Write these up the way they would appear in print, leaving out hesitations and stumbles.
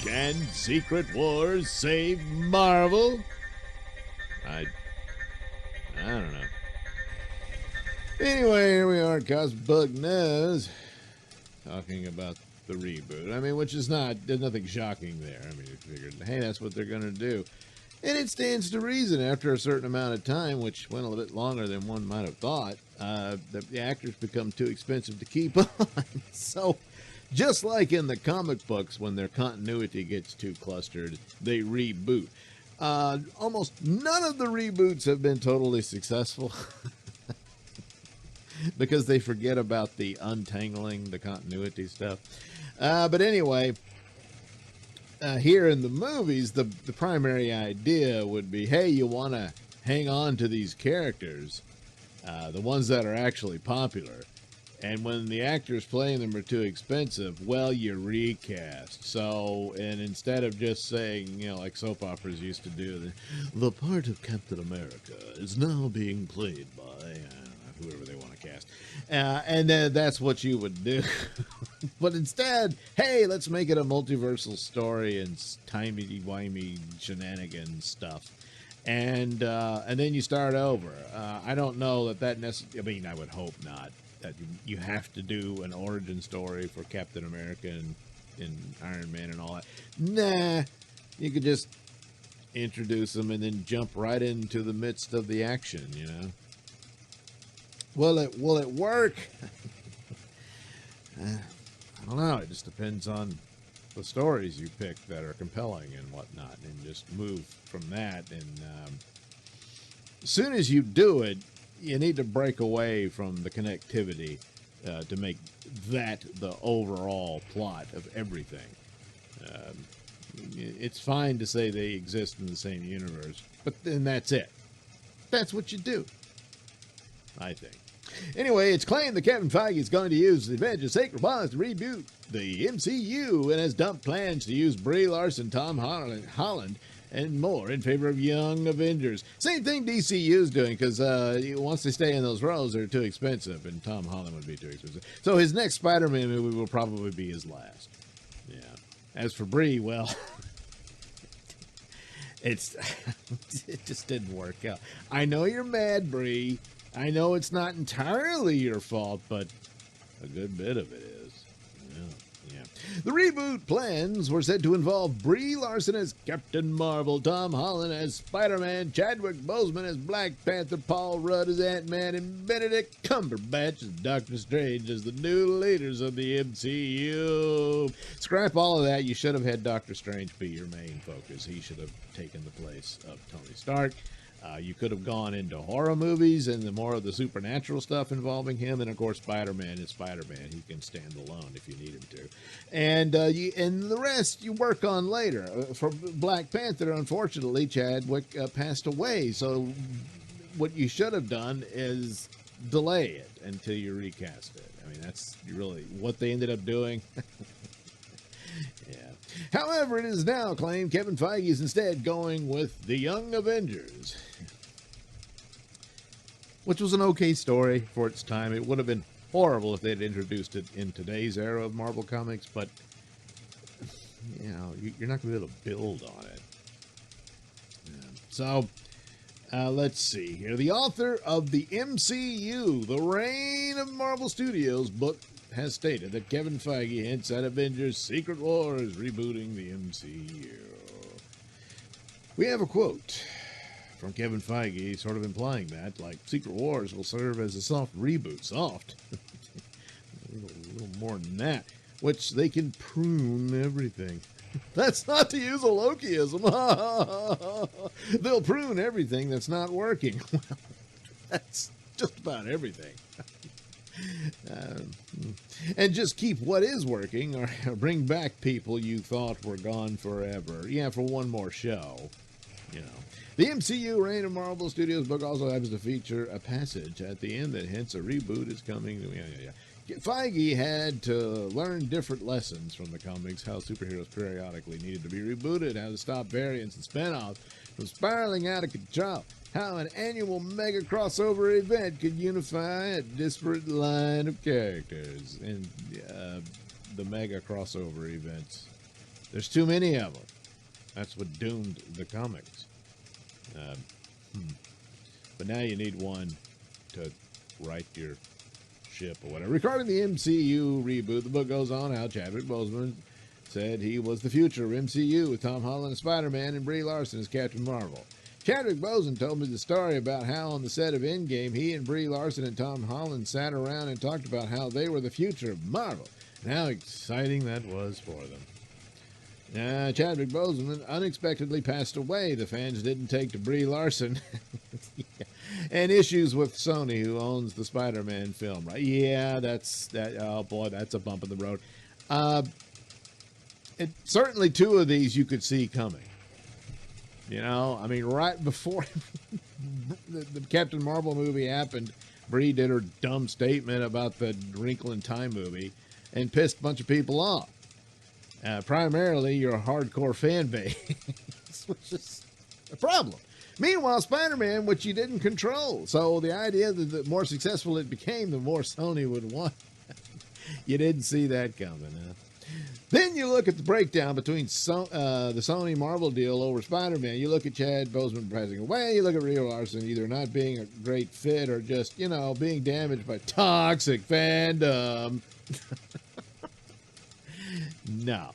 Can Secret Wars save Marvel? I don't know. Anyway, here we are, Cosmic Bug News, talking about the reboot. I mean, there's nothing shocking there. I mean, you figured, hey, that's what they're going to do. And it stands to reason after a certain amount of time, which went a little bit longer than one might have thought, that the actors become too expensive to keep on. So, just like in the comic books, when their continuity gets too clustered, they reboot. Almost none of the reboots have been totally successful because they forget about the untangling, the continuity stuff. But anyway, here in the movies, the primary idea would be, hey, you want to hang on to these characters, the ones that are actually popular. And when the actors playing them are too expensive, well, you recast. So, and instead of just saying, like soap operas used to do, the part of Captain America is now being played by whoever they want to cast. And then that's what you would do. But instead, hey, let's make it a multiversal story and timey-wimey shenanigans stuff. And then you start over. I don't know that necessarily, I mean, I would hope not. That you have to do an origin story for Captain America and Iron Man and all that. Nah, you could just introduce them and then jump right into the midst of the action, Will it work? I don't know. It just depends on the stories you pick that are compelling and whatnot, and just move from that. And as soon as you do it, you need to break away from the connectivity to make that the overall plot of everything. It's fine to say they exist in the same universe, but then that's it. That's what you do, I think. Anyway, it's claimed that Kevin Feige is going to use the Avengers Sacred Bonds to reboot the MCU and has dumped plans to use Brie Larson, Tom Holland, and more in favor of young Avengers. Same thing DCU is doing, because once they stay in those roles, they're too expensive, and Tom Holland would be too expensive. So his next Spider-Man movie will probably be his last. Yeah. As for Brie, well, it just didn't work out. I know you're mad, Brie. I know it's not entirely your fault, but a good bit of it is. Yeah. The reboot plans were said to involve Brie Larson as Captain Marvel, Tom Holland as Spider-Man, Chadwick Boseman as Black Panther, Paul Rudd as Ant-Man, and Benedict Cumberbatch as Doctor Strange as the new leaders of the MCU. Scrap all of that. You should have had Doctor Strange be your main focus. He should have taken the place of Tony Stark. You could have gone into horror movies and the more of the supernatural stuff involving him. And, of course, Spider-Man is Spider-Man. He can stand alone if you need him to. And and the rest you work on later. For Black Panther, unfortunately, Chadwick passed away. So what you should have done is delay it until you recast it. I mean, that's really what they ended up doing. Yeah. However, it is now claimed Kevin Feige is instead going with the Young Avengers, which was an okay story for its time. It would have been horrible if they'd introduced it in today's era of Marvel Comics, but you're not going to be able to build on it. Yeah. So, let's see here. The author of the MCU, The Reign of Marvel Studios book, has stated that Kevin Feige hints at Avengers Secret Wars rebooting the MCU. We have a quote from Kevin Feige sort of implying that, like, Secret Wars will serve as a soft reboot. Soft? a little more than that. Which they can prune everything. That's not to use a Lokiism. They'll prune everything that's not working. Well, that's just about everything. And just keep what is working, or bring back people you thought were gone forever. Yeah, for one more show. The MCU Reign of Marvel Studios book also happens to feature a passage at the end that hints a reboot is coming. Feige had to learn different lessons from the comics, how superheroes periodically needed to be rebooted, how to stop variants and spinoffs from spiraling out of control, how an annual mega crossover event could unify a disparate line of characters. And the mega crossover events There's too many of them. That's what doomed the comics. Uh, But now you need one to right your ship or whatever. Regarding the MCU reboot, the book goes on how Chadwick Boseman said he was the future of MCU with Tom Holland as Spider-Man and Brie Larson as Captain Marvel. Chadwick Boseman told me the story about how on the set of Endgame, he and Brie Larson and Tom Holland sat around and talked about how they were the future of Marvel and how exciting that was for them. Chadwick Boseman unexpectedly passed away. The fans didn't take to Brie Larson. And issues with Sony, who owns the Spider-Man film, right? Yeah, that's that. Oh boy, that's a bump in the road. Certainly two of these you could see coming. You know, I mean, right before the Captain Marvel movie happened, Brie did her dumb statement about the Wrinkle in Time movie and pissed a bunch of people off. Primarily your hardcore fan base, which is a problem. Meanwhile, Spider-Man, which you didn't control. So the idea that the more successful it became, the more Sony would want. You didn't see that coming, huh? Then you look at the breakdown between the Sony Marvel deal over Spider-Man. You look at Chad Boseman passing away. You look at Brie Larson either not being a great fit or just, you know, being damaged by toxic fandom. No.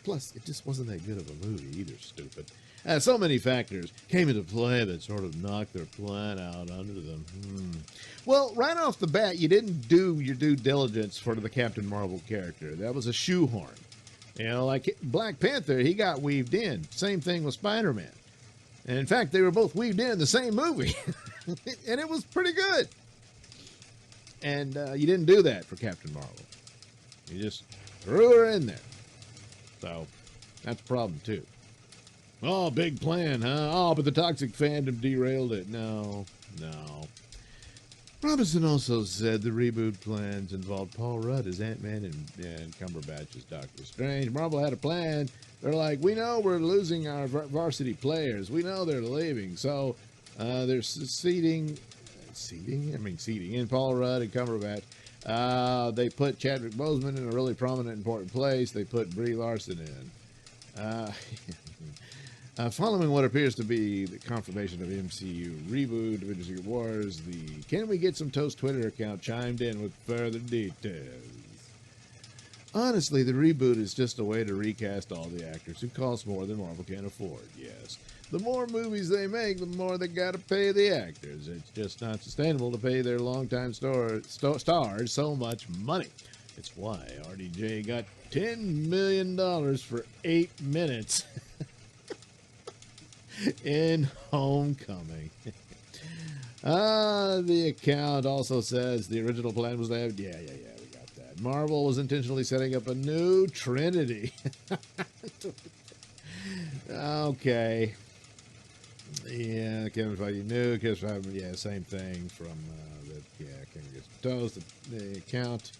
Plus, it just wasn't that good of a movie either, stupid. So many factors came into play that sort of knocked their plan out under them. Well, right off the bat, you didn't do your due diligence for the Captain Marvel character. That was a shoehorn. You know, like Black Panther, he got weaved in. Same thing with Spider-Man. And in fact, they were both weaved in the same movie. And it was pretty good. And you didn't do that for Captain Marvel. You just threw her in there. So that's a problem, too. Oh, big plan, huh? Oh, but the toxic fandom derailed it. No. Robinson also said the reboot plans involved Paul Rudd as Ant-Man and Cumberbatch as Doctor Strange. Marvel had a plan. They're like, we know we're losing our varsity players. We know they're leaving. So they're seating in Paul Rudd and Cumberbatch. They put Chadwick Boseman in a really prominent, important place. They put Brie Larson in. Following what appears to be the confirmation of MCU reboot, Avengers Wars, the Can We Get Some Toast Twitter account chimed in with further details. Honestly, the reboot is just a way to recast all the actors who cost more than Marvel can afford, yes. The more movies they make, the more they gotta pay the actors. It's just not sustainable to pay their longtime stars so much money. It's why RDJ got $10 million for 8 minutes. In Homecoming. The account also says the original plan was to have, yeah, we got that. Marvel was intentionally setting up a new Trinity. Okay. Yeah, Kevin Feige knew. Same thing from Kevin Gets Toast. The account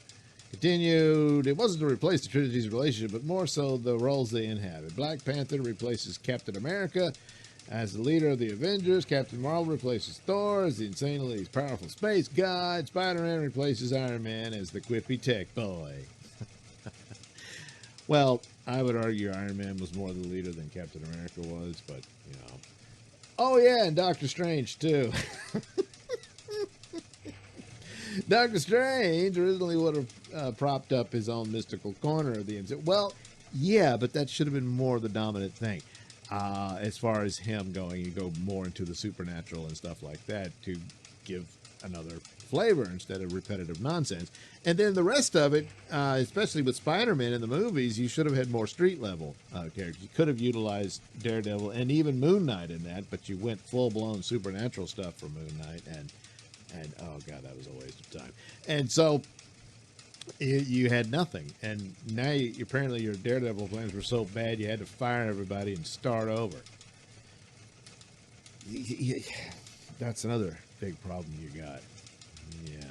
continued. It wasn't to replace the Trinity's relationship, but more so the roles they inhabit. Black Panther replaces Captain America as the leader of the Avengers. Captain Marvel replaces Thor as the insanely powerful space god. Spider-Man replaces Iron Man as the quippy tech boy. Well, I would argue Iron Man was more the leader than Captain America was, but, you know. Oh, yeah, and Doctor Strange, too. Doctor Strange originally would have propped up his own mystical corner of the MCU. Well, yeah, but that should have been more the dominant thing. As far as him going, you go more into the supernatural and stuff like that to give another flavor instead of repetitive nonsense. And then the rest of it, especially with Spider-Man in the movies, you should have had more street level characters. You could have utilized Daredevil and even Moon Knight in that, but you went full-blown supernatural stuff for Moon Knight, and oh god, that was a waste of time. And so you had nothing, and now apparently your Daredevil plans were so bad you had to fire everybody and start over. That's another big problem you got. Yeah.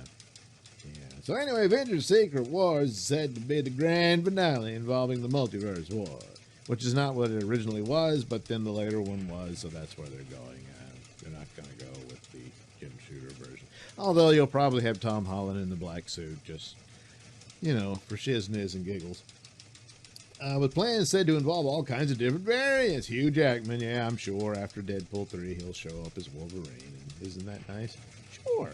So anyway, Avengers Secret Wars is said to be the grand finale involving the multiverse war, which is not what it originally was, but then the later one was, so that's where they're going. They're not going to go with the Jim Shooter version. Although you'll probably have Tom Holland in the black suit, just, you know, for shizness and giggles. With plans said to involve all kinds of different variants. Hugh Jackman, yeah, I'm sure after Deadpool 3 he'll show up as Wolverine. And isn't that nice? Sure.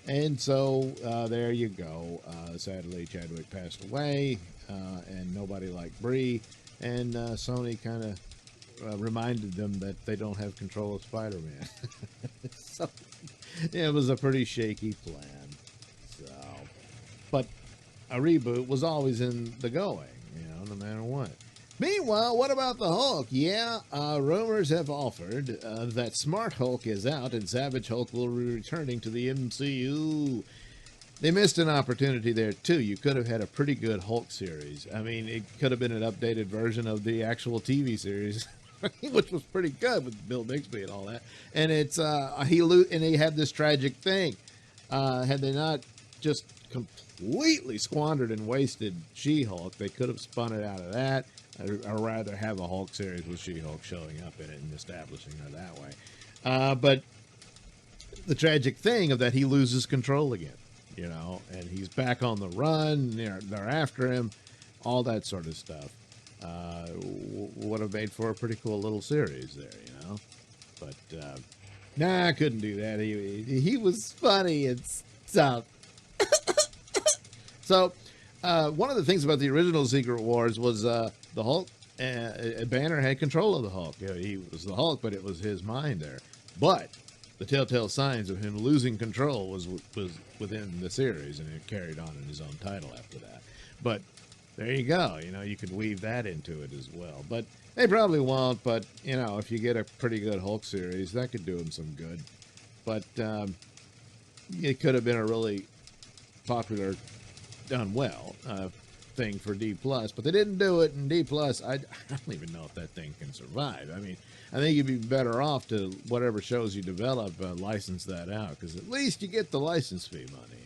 And so there you go. Sadly, Chadwick passed away, and nobody liked Brie. And Sony kind of reminded them that they don't have control of Spider-Man. So it was a pretty shaky plan. So, but a reboot was always in the going, no matter what. Meanwhile, what about the Hulk? Yeah, rumors have offered that Smart Hulk is out and Savage Hulk will be returning to the MCU. They missed an opportunity there, too. You could have had a pretty good Hulk series. I mean, it could have been an updated version of the actual TV series, which was pretty good with Bill Bixby and all that. And it's he had this tragic thing. Had they not just completely squandered and wasted She-Hulk, they could have spun it out of that. I'd rather have a Hulk series with She-Hulk showing up in it and establishing her that way. But the tragic thing of that he loses control again, and he's back on the run. They're after him, all that sort of stuff. Would have made for a pretty cool little series there, But nah, I couldn't do that. He was funny and stuff. So one of the things about the original Secret Wars was the Hulk. Banner had control of the Hulk. He was the Hulk, but it was his mind there. But the telltale signs of him losing control was within the series, and it carried on in his own title after that. But there you go. You could weave that into it as well. But they probably won't. But, if you get a pretty good Hulk series, that could do him some good. But it could have been a really popular, done well thing for D+, but they didn't do it. And D+, I don't even know if that thing can survive. I mean, I think you'd be better off to whatever shows you develop, license that out, because at least you get the license fee money,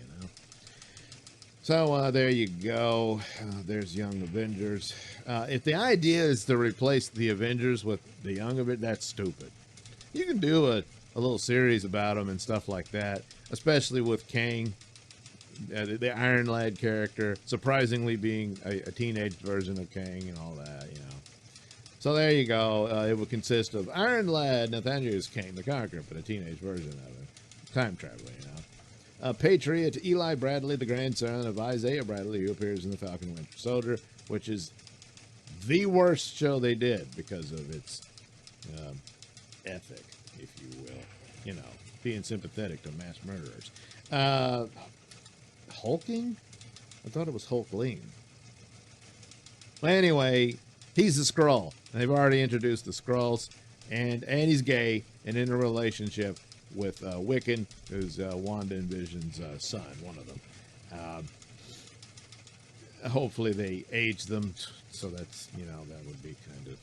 So there you go. There's Young Avengers. If the idea is to replace the Avengers with the Young Avengers, that's stupid. You can do a little series about them and stuff like that, especially with Kang, the Iron Lad character, surprisingly being a teenage version of Kang and all that, So there you go. It would consist of Iron Lad, Nathaniel Kang, the Conqueror, but a teenage version of it. Time traveler, Patriot, Eli Bradley, the grandson of Isaiah Bradley, who appears in The Falcon Winter Soldier, which is the worst show they did because of its ethic, if you will. Being sympathetic to mass murderers. Hulking? I thought it was Hulkling. Well, anyway, he's a Skrull. They've already introduced the Skrulls, and he's gay and in a relationship with Wiccan, who's Wanda and Vision's son, one of them. Hopefully they age them, so that's, that would be kind of,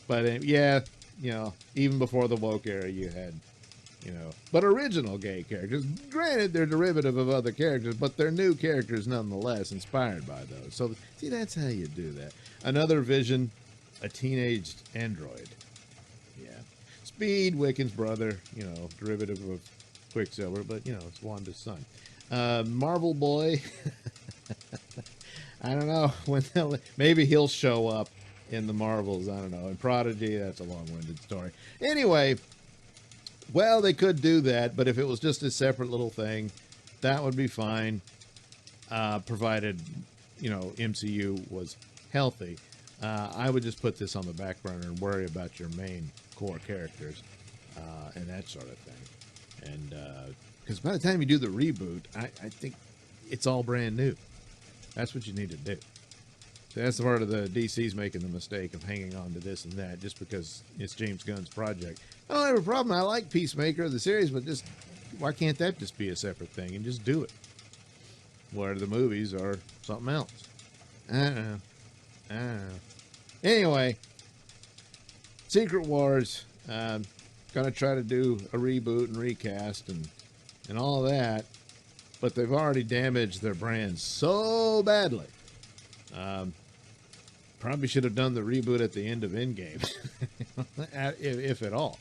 But, even before the woke era, you had, but original gay characters. Granted, they're derivative of other characters, but they're new characters nonetheless, inspired by those. So, see, that's how you do that. Another Vision, a teenaged android. Yeah. Speed, Wiccan's brother, derivative of Quicksilver, but, it's Wanda's son. Marvel Boy. I don't know. Maybe he'll show up in the Marvels. I don't know. In Prodigy, that's a long-winded story. Anyway, well, they could do that, but if it was just a separate little thing, that would be fine, provided, MCU was healthy. I would just put this on the back burner and worry about your main core characters and that sort of thing. And because by the time you do the reboot, I think it's all brand new. That's what you need to do. So that's the part of the DC's making the mistake of hanging on to this and that just because it's James Gunn's project. I don't have a problem. I like Peacemaker, the series, but just why can't that just be a separate thing and just do it? Where the movies are something else. I don't know. Anyway, Secret Wars, gonna try to do a reboot and recast and all that, but they've already damaged their brand so badly. Probably should have done the reboot at the end of Endgame, if at all.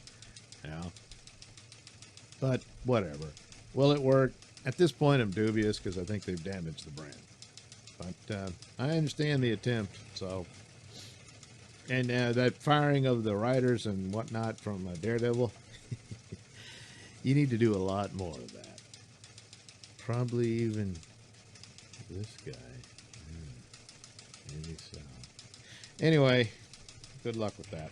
But whatever. Will it work? At this point, I'm dubious because I think they've damaged the brand. But I understand the attempt. So, and that firing of the writers and whatnot from Daredevil, you need to do a lot more of that. Probably even this guy. Maybe so. Anyway, good luck with that.